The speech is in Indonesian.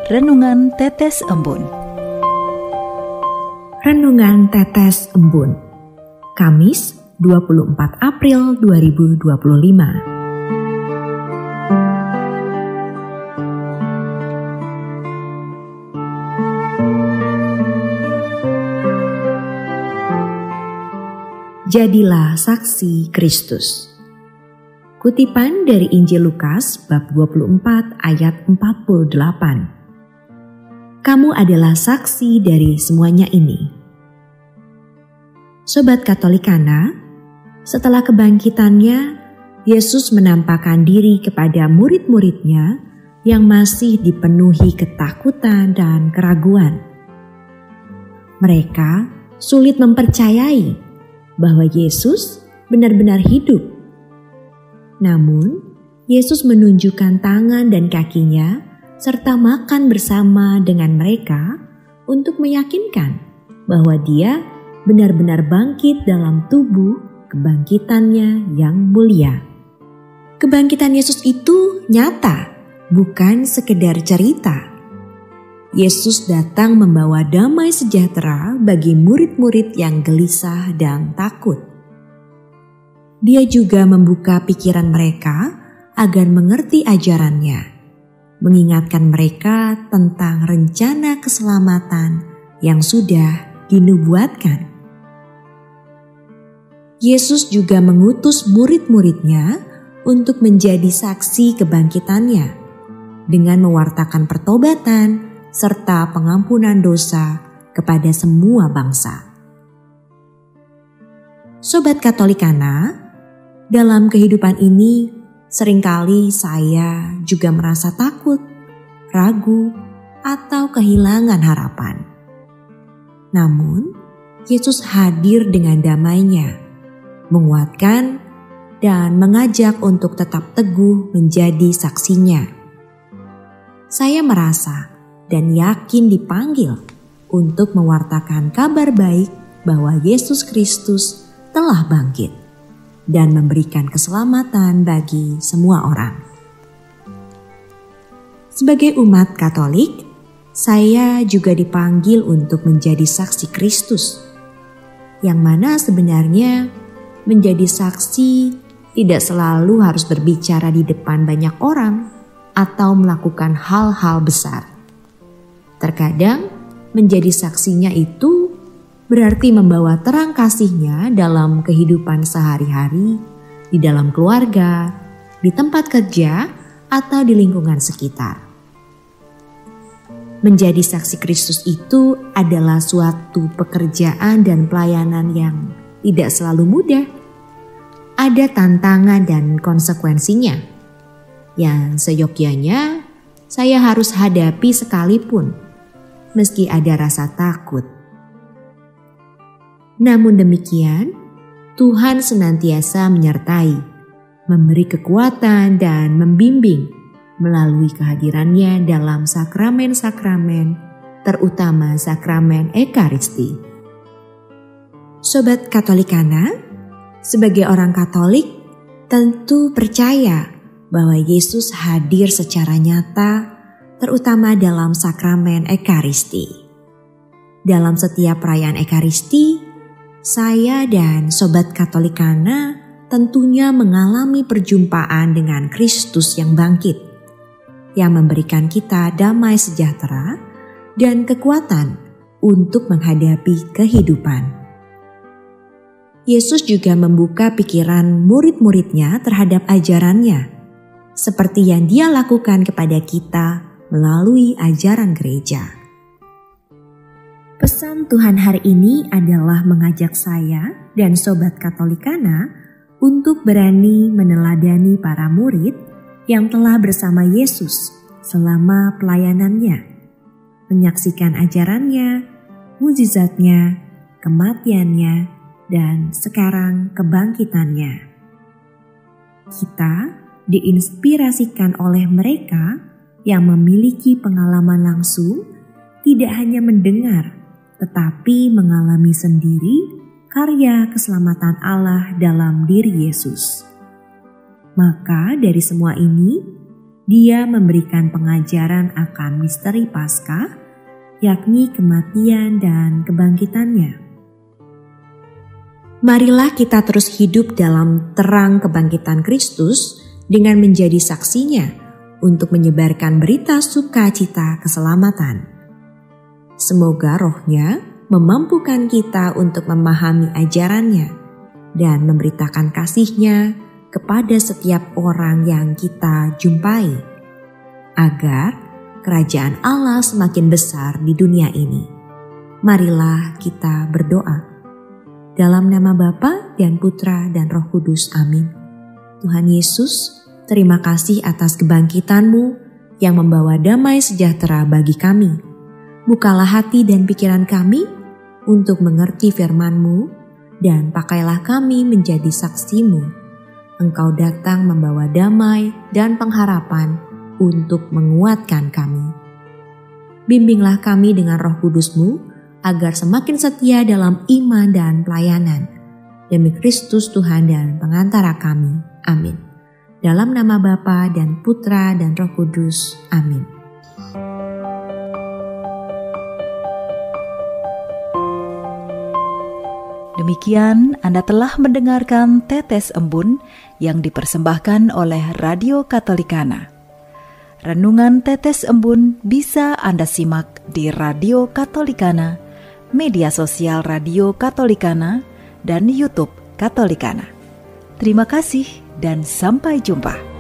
Renungan Tetes Embun. Renungan Tetes Embun, Kamis 24 April 2025. Jadilah saksi Kristus. Kutipan dari Injil Lukas bab 24 ayat 48. Kamu adalah saksi dari semuanya ini. Sobat Katolikana, setelah kebangkitannya, Yesus menampakkan diri kepada murid-muridnya yang masih dipenuhi ketakutan dan keraguan. Mereka sulit mempercayai bahwa Yesus benar-benar hidup. Namun, Yesus menunjukkan tangan dan kakinya serta makan bersama dengan mereka untuk meyakinkan bahwa Dia benar-benar bangkit dalam tubuh kebangkitannya yang mulia. Kebangkitan Yesus itu nyata, bukan sekedar cerita. Yesus datang membawa damai sejahtera bagi murid-murid yang gelisah dan takut. Dia juga membuka pikiran mereka agar mengerti ajarannya, mengingatkan mereka tentang rencana keselamatan yang sudah dinubuatkan. Yesus juga mengutus murid-muridnya untuk menjadi saksi kebangkitannya dengan mewartakan pertobatan serta pengampunan dosa kepada semua bangsa. Sobat Katolikana, dalam kehidupan ini seringkali saya juga merasa takut, ragu, atau kehilangan harapan. Namun, Yesus hadir dengan damai-Nya, menguatkan dan mengajak untuk tetap teguh menjadi saksinya. Saya merasa dan yakin dipanggil untuk mewartakan kabar baik bahwa Yesus Kristus telah bangkit dan memberikan keselamatan bagi semua orang. Sebagai umat Katolik, saya juga dipanggil untuk menjadi saksi Kristus, yang mana sebenarnya menjadi saksi tidak selalu harus berbicara di depan banyak orang atau melakukan hal-hal besar. Terkadang menjadi saksinya itu berarti membawa terang kasih-Nya dalam kehidupan sehari-hari, di dalam keluarga, di tempat kerja, atau di lingkungan sekitar. Menjadi saksi Kristus itu adalah suatu pekerjaan dan pelayanan yang tidak selalu mudah. Ada tantangan dan konsekuensinya yang seyogyanya saya harus hadapi sekalipun, meski ada rasa takut. Namun demikian, Tuhan senantiasa menyertai, memberi kekuatan dan membimbing melalui kehadiran-Nya dalam sakramen-sakramen, terutama sakramen Ekaristi. Sobat Katolikana, sebagai orang Katolik tentu percaya bahwa Yesus hadir secara nyata, terutama dalam sakramen Ekaristi. Dalam setiap perayaan Ekaristi, saya dan Sobat Katolikana tentunya mengalami perjumpaan dengan Kristus yang bangkit, yang memberikan kita damai sejahtera dan kekuatan untuk menghadapi kehidupan. Yesus juga membuka pikiran murid-muridnya terhadap ajarannya, seperti yang Dia lakukan kepada kita melalui ajaran gereja. Pesan Tuhan hari ini adalah mengajak saya dan Sobat Katolikana untuk berani meneladani para murid yang telah bersama Yesus selama pelayanannya, menyaksikan ajarannya, mukjizatnya, kematiannya, dan sekarang kebangkitannya. Kita diinspirasikan oleh mereka yang memiliki pengalaman langsung, tidak hanya mendengar, tetapi mengalami sendiri karya keselamatan Allah dalam diri Yesus. Maka dari semua ini, Dia memberikan pengajaran akan misteri Paskah, yakni kematian dan kebangkitannya. Marilah kita terus hidup dalam terang kebangkitan Kristus dengan menjadi saksinya untuk menyebarkan berita sukacita keselamatan. Semoga Roh-Nya memampukan kita untuk memahami ajarannya dan memberitakan kasih-Nya kepada setiap orang yang kita jumpai, agar kerajaan Allah semakin besar di dunia ini. Marilah kita berdoa. Dalam nama Bapa dan Putra dan Roh Kudus, amin. Tuhan Yesus, terima kasih atas kebangkitan-Mu yang membawa damai sejahtera bagi kami. Bukalah hati dan pikiran kami untuk mengerti firman-Mu dan pakailah kami menjadi saksi-Mu. Engkau datang membawa damai dan pengharapan untuk menguatkan kami. Bimbinglah kami dengan Roh Kudus-Mu agar semakin setia dalam iman dan pelayanan. Demi Kristus Tuhan dan pengantara kami. Amin. Dalam nama Bapa dan Putra dan Roh Kudus. Amin. Demikian Anda telah mendengarkan Tetes Embun yang dipersembahkan oleh Radio Katolikana. Renungan Tetes Embun bisa Anda simak di Radio Katolikana, media sosial Radio Katolikana, dan YouTube Katolikana. Terima kasih dan sampai jumpa.